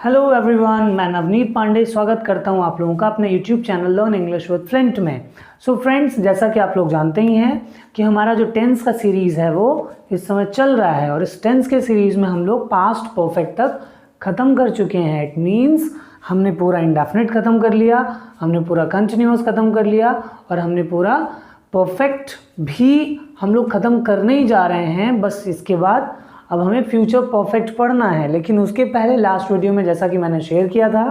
Hello everyone, मैं नवनीत पांडे स्वागत करता हूं आप लोगों का अपने YouTube channel learn English with Flint में। सो फ्रेंड्स, जैसा कि आप लोग जानते ही हैं कि हमारा जो टेंस का सीरीज़ है वो इस समय चल रहा है और इस टेंस के सीरीज़ में हम लोग पास्ट परफेक्ट तक ख़त्म कर चुके हैं। इट मीन्स हमने पूरा इंडेफिनिट ख़त्म कर लिया, हमने पूरा कंटिन्यूअस ख़त्म कर लिया और हमने पूरा परफेक्ट भी हम लोग ख़त्म करने ही जा रहे हैं। बस इसके बाद अब हमें फ्यूचर परफेक्ट पढ़ना है। लेकिन उसके पहले लास्ट वीडियो में जैसा कि मैंने शेयर किया था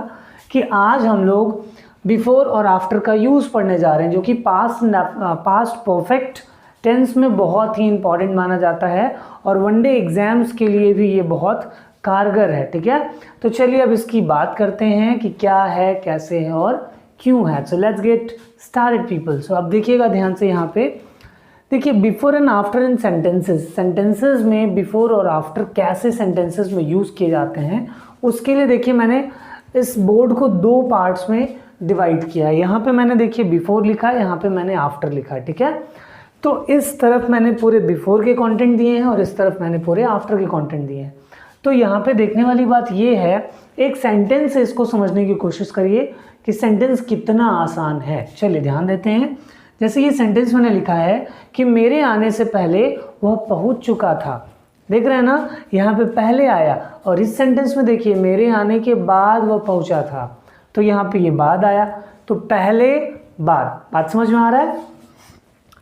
कि आज हम लोग बिफोर और आफ्टर का यूज़ पढ़ने जा रहे हैं, जो कि पास्ट परफेक्ट टेंस में बहुत ही इंपॉर्टेंट माना जाता है और वनडे एग्जाम्स के लिए भी ये बहुत कारगर है। ठीक है, तो चलिए अब इसकी बात करते हैं कि क्या है, कैसे है और क्यों है। So let's get started people. So अब देखिएगा ध्यान से, यहाँ पे देखिए बिफोर एंड आफ्टर इन सेंटेंसेस में बिफोर और आफ्टर कैसे सेंटेंसेस में यूज़ किए जाते हैं, उसके लिए देखिए मैंने इस बोर्ड को दो पार्ट्स में डिवाइड किया है। यहाँ पे मैंने देखिए बिफोर लिखा है, यहाँ पे मैंने आफ्टर लिखा है। ठीक है, तो इस तरफ मैंने पूरे बिफोर के कंटेंट दिए हैं और इस तरफ मैंने पूरे आफ्टर के कंटेंट दिए हैं। तो यहाँ पे देखने वाली बात ये है, एक सेंटेंस है, इसको समझने की कोशिश करिए कि सेंटेंस कितना आसान है। चलिए ध्यान देते हैं। जैसे ये सेंटेंस मैंने लिखा है कि मेरे आने से पहले वह पहुंच चुका था। देख रहे हैं ना, यहाँ पे पहले आया और इस सेंटेंस में देखिए मेरे आने के बाद वह पहुंचा था, तो यहाँ पे ये बाद आया, तो पहले बाद। बात समझ में आ रहा है?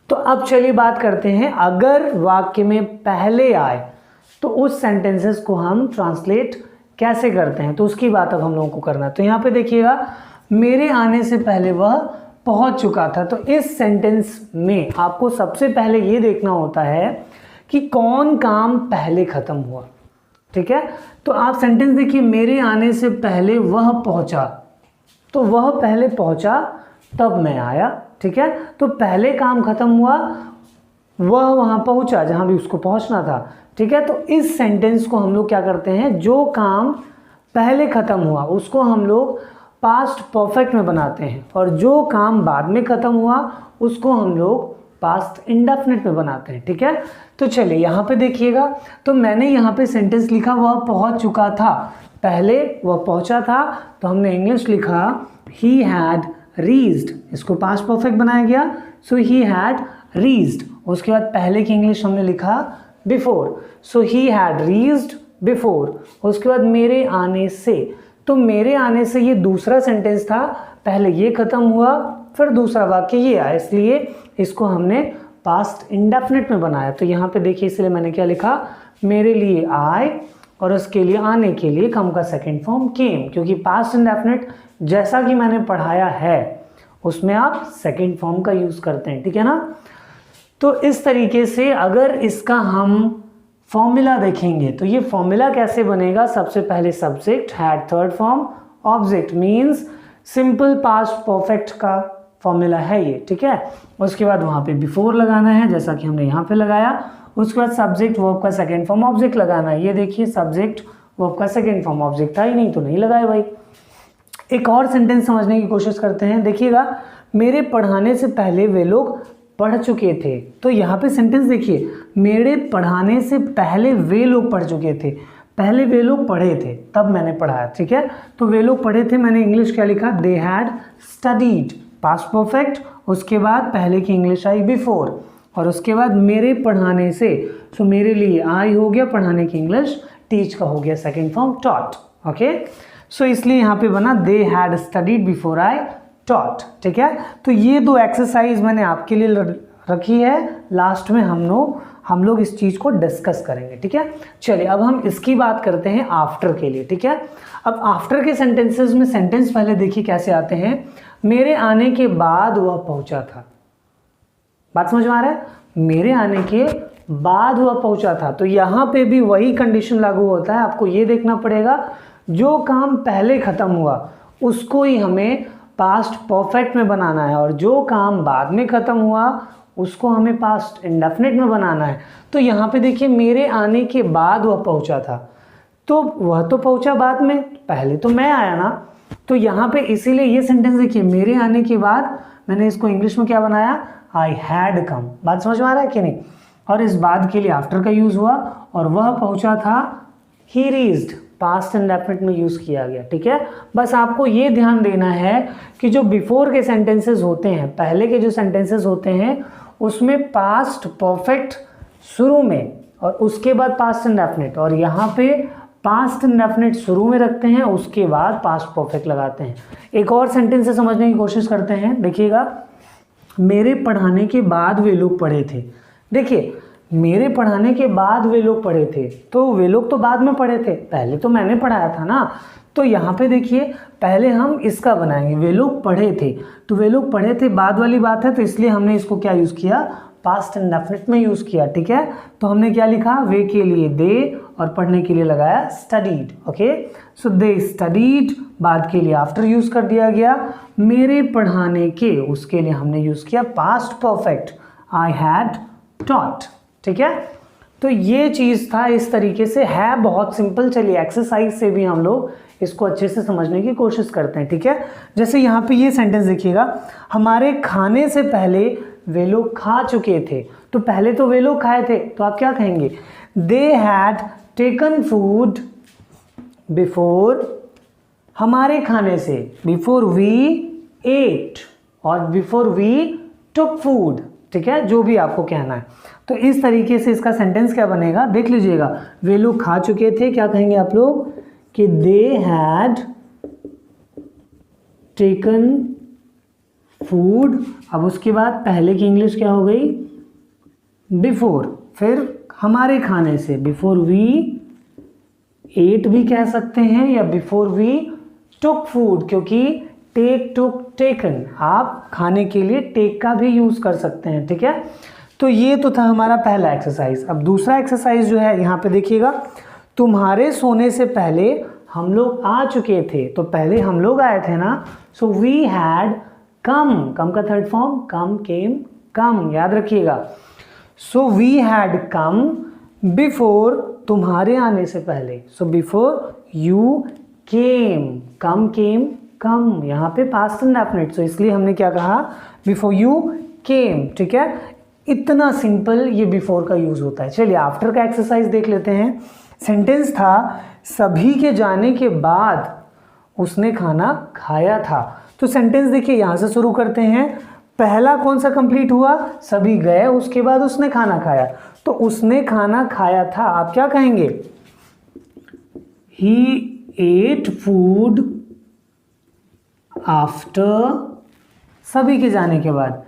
तो अब चलिए बात करते हैं, अगर वाक्य में पहले आए तो उस सेंटेंसेस को हम ट्रांसलेट कैसे करते हैं, तो उसकी बात अब हम लोगों को करना है। तो यहाँ पे देखिएगा मेरे आने से पहले वह पहुंच चुका था। तो इस सेंटेंस में आपको सबसे पहले ये देखना होता है कि कौन काम पहले खत्म हुआ। ठीक है, तो आप सेंटेंस देखिए, मेरे आने से पहले वह पहुंचा, तो वह पहले पहुंचा तब मैं आया। ठीक है, तो पहले काम खत्म हुआ, वह वहां पहुंचा जहां भी उसको पहुंचना था। ठीक है, तो इस सेंटेंस को हम लोग क्या करते हैं, जो काम पहले खत्म हुआ उसको हम लोग पास्ट परफेक्ट में बनाते हैं और जो काम बाद में खत्म हुआ उसको हम लोग पास्ट इंडेफिनिट में बनाते हैं। ठीक है, तो चलिए यहाँ पे देखिएगा, तो मैंने यहाँ पे सेंटेंस लिखा वह पहुंच चुका था, पहले वह पहुंचा था, तो हमने इंग्लिश लिखा ही हैड रीच्ड, इसको पास्ट परफेक्ट बनाया गया। सो ही हैड रीच्ड, उसके बाद पहले की इंग्लिश हमने लिखा before, so he had reached before. उसके बाद मेरे आने से, तो मेरे आने से ये दूसरा सेंटेंस था, पहले ये खत्म हुआ फिर दूसरा वाक्य ये आया, इसलिए इसको हमने पास्ट इंडेफिनिट में बनाया। तो यहाँ पे देखिए, इसलिए मैंने क्या लिखा, मेरे लिए आए और उसके लिए आने के लिए कम का सेकंड फॉर्म केम, क्योंकि पास्ट इंडेफिनिट जैसा कि मैंने पढ़ाया है उसमें आप सेकंड फॉर्म का यूज करते हैं। ठीक है ना, तो इस तरीके से अगर इसका हम फॉर्मूला देखेंगे तो ये फॉर्मूला कैसे बनेगा, सबसे पहले subject had third form, object means simple past perfect का फॉर्मूला है ये। ठीक है, उसके बाद वहाँ पे बिफोर लगाना है जैसा कि हमने यहाँ पे लगाया, उसके बाद सब्जेक्ट वर्ब का सेकंड फॉर्म ऑब्जेक्ट लगाना है। ये देखिए सब्जेक्ट वर्ब का सेकंड फॉर्म ऑब्जेक्ट था ही नहीं, तो नहीं लगाए भाई। एक और सेंटेंस समझने की कोशिश करते हैं। देखिएगा, मेरे पढ़ाने से पहले वे लोग पढ़ चुके थे, तो यहाँ पे सेंटेंस देखिए, मेरे पढ़ाने से पहले वे लोग पढ़ चुके थे, पहले वे लोग पढ़े थे तब मैंने पढ़ाया। ठीक है, तो वे लोग पढ़े थे, मैंने इंग्लिश क्या लिखा, they had studied, past perfect. उसके बाद पहले की इंग्लिश आई बिफोर और उसके बाद मेरे पढ़ाने से, तो मेरे लिए आई हो गया, पढ़ाने की इंग्लिश टीच का हो गया सेकेंड फॉर्म टॉट। ओके, सो इसलिए यहाँ पे बना they had studied before I taught. ठीक है, तो ये दो एक्सरसाइज मैंने आपके लिए रखी है, लास्ट में हम लोग इस चीज़ को डिस्कस करेंगे। ठीक है, चलिए अब हम इसकी बात करते हैं आफ्टर के लिए। ठीक है, अब आफ्टर के सेंटेंसेस में सेंटेंस पहले देखिए कैसे आते हैं, मेरे आने के बाद वह पहुंचा था। बात समझ में आ रहा है, मेरे आने के बाद वह पहुंचा था, तो यहाँ पे भी वही कंडीशन लागू होता है। आपको ये देखना पड़ेगा, जो काम पहले खत्म हुआ उसको ही हमें पास्ट परफेक्ट में बनाना है और जो काम बाद में खत्म हुआ उसको हमें पास्ट इंडेफिनिट में बनाना है। तो यहाँ पे देखिए, मेरे आने के बाद वह पहुंचा था, तो वह तो पहुंचा बाद में, पहले तो मैं आया ना। तो यहाँ पे इसीलिए ये सेंटेंस देखिए, मेरे आने के बाद मैंने इसको इंग्लिश में क्या बनाया, आई हैड कम। बात समझ में आ रहा है कि नहीं? और इस बाद के लिए आफ्टर का यूज हुआ और वह पहुंचा था, ही रीच्ड, पास्ट इंडेफिनिट में यूज़ किया गया। ठीक है, बस आपको ये ध्यान देना है कि जो बिफोर के सेंटेंसेस होते हैं, पहले के जो सेंटेंसेस होते हैं उसमें पास्ट परफेक्ट शुरू में और उसके बाद पास्ट इंडेफिनिट, और यहाँ पे पास्ट इंडेफिनिट शुरू में रखते हैं उसके बाद पास्ट परफेक्ट लगाते हैं। एक और सेंटेंस से समझने की कोशिश करते हैं, देखिएगा, मेरे पढ़ाने के बाद वे लोग पढ़े थे। देखिए, मेरे पढ़ाने के बाद वे लोग पढ़े थे, तो वे लोग तो बाद में पढ़े थे, पहले तो मैंने पढ़ाया था ना। तो यहाँ पे देखिए, पहले हम इसका बनाएंगे, वे लोग पढ़े थे, तो वे लोग पढ़े थे बाद वाली बात है, तो इसलिए हमने इसको क्या यूज़ किया, पास्ट इंडेफिनिट में यूज़ किया। ठीक है, तो हमने क्या लिखा, वे के लिए दे और पढ़ने के लिए लगाया स्टडीड। ओके, सो दे स्टडीड, बाद के लिए आफ्टर यूज़ कर दिया गया। मेरे पढ़ाने के, उसके लिए हमने यूज़ किया past perfect, I had taught. ठीक है, तो ये चीज़ था, इस तरीके से है, बहुत सिंपल। चलिए एक्सरसाइज से भी हम लोग इसको अच्छे से समझने की कोशिश करते हैं। ठीक है, जैसे यहाँ पे ये सेंटेंस देखिएगा, हमारे खाने से पहले वे लोग खा चुके थे, तो पहले तो वे लोग खाए थे, तो आप क्या कहेंगे, they had taken food before, हमारे खाने से, बिफोर वी एट और बिफोर वी टुक फूड। ठीक है, जो भी आपको कहना है। तो इस तरीके से इसका सेंटेंस क्या बनेगा, देख लीजिएगा, वे लोग खा चुके थे, क्या कहेंगे आप लोग कि दे हैड टेकन फूड। अब उसके बाद पहले की इंग्लिश क्या हो गई, बिफोर, फिर हमारे खाने से, बिफोर वी एट भी कह सकते हैं या बिफोर वी टुक फूड, क्योंकि टेक टुक टेकन, आप खाने के लिए टेक का भी यूज कर सकते हैं। ठीक है, तो ये तो था हमारा पहला एक्सरसाइज। अब दूसरा एक्सरसाइज जो है यहाँ पे देखिएगा, तुम्हारे सोने से पहले हम लोग आ चुके थे, तो पहले हम लोग आए थे ना, सो वी हैड कम, कम का थर्ड फॉर्म कम, केम, कम, याद रखिएगा। So we had come before, तुम्हारे आने से पहले, सो बिफोर यू केम, कम केम कम, यहाँ पे पास्ट इंडेफिनिट, सो इसलिए हमने क्या कहा, बिफोर यू केम। ठीक है, इतना सिंपल ये बिफोर का यूज होता है। चलिए आफ्टर का एक्सरसाइज देख लेते हैं। सेंटेंस था, सभी के जाने के बाद उसने खाना खाया था। तो सेंटेंस देखिए, यहाँ से शुरू करते हैं, पहला कौन सा कंप्लीट हुआ, सभी गए, उसके बाद उसने खाना खाया, तो उसने खाना खाया था, आप क्या कहेंगे, ही एट फूड आफ्टर, सभी के जाने के बाद,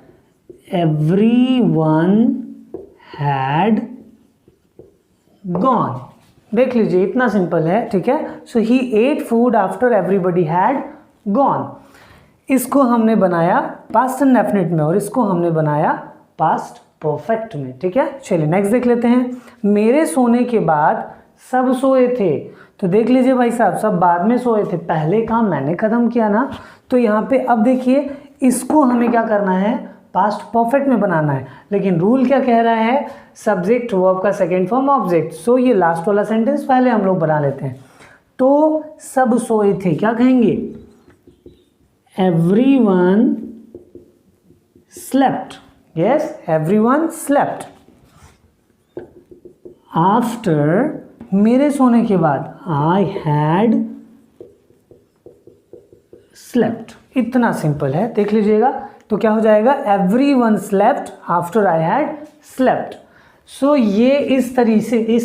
everyone had gone। देख लीजिए, इतना सिंपल है। ठीक है, so he ate food after everybody had gone. इसको हमने बनाया पास्ट इंडेफिनिट में और इसको हमने बनाया पास्ट परफेक्ट में। ठीक है, चलिए नेक्स्ट देख लेते हैं। मेरे सोने के बाद सब सोए थे, तो देख लीजिए भाई साहब, सब बाद में सोए थे, पहले काम मैंने खत्म किया ना। तो यहाँ पे अब देखिए, इसको हमें क्या करना है, पास्ट परफेक्ट में बनाना है, लेकिन रूल क्या कह रहा है, सब्जेक्ट वर्ब का सेकेंड फॉर्म ऑब्जेक्ट। सो ये लास्ट वाला सेंटेंस पहले हम लोग बना लेते हैं। तो सब सोए थे, क्या कहेंगे, everyone slept, yes, everyone slept after, मेरे सोने के बाद, I had slept। इतना सिंपल है, देख लीजिएगा। तो क्या हो जाएगा, everyone slept after I had slept। सो ये इस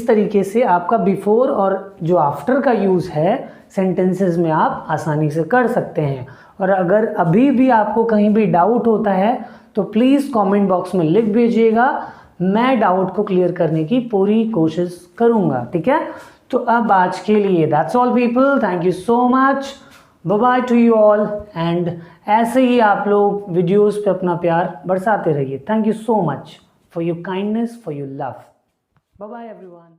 तरीके से आपका बिफोर और जो आफ्टर का यूज़ है सेंटेंसेस में आप आसानी से कर सकते हैं। और अगर अभी भी आपको कहीं भी डाउट होता है तो प्लीज़ कमेंट बॉक्स में लिख भेजिएगा, मैं डाउट को क्लियर करने की पूरी कोशिश करूँगा। ठीक है, तो अब आज के लिए that's all people, thank you so much, bye bye to you all. And ऐसे ही आप लोग वीडियोस पे अपना प्यार बरसाते रहिए। Thank you so much for your kindness, for your love. Bye bye everyone.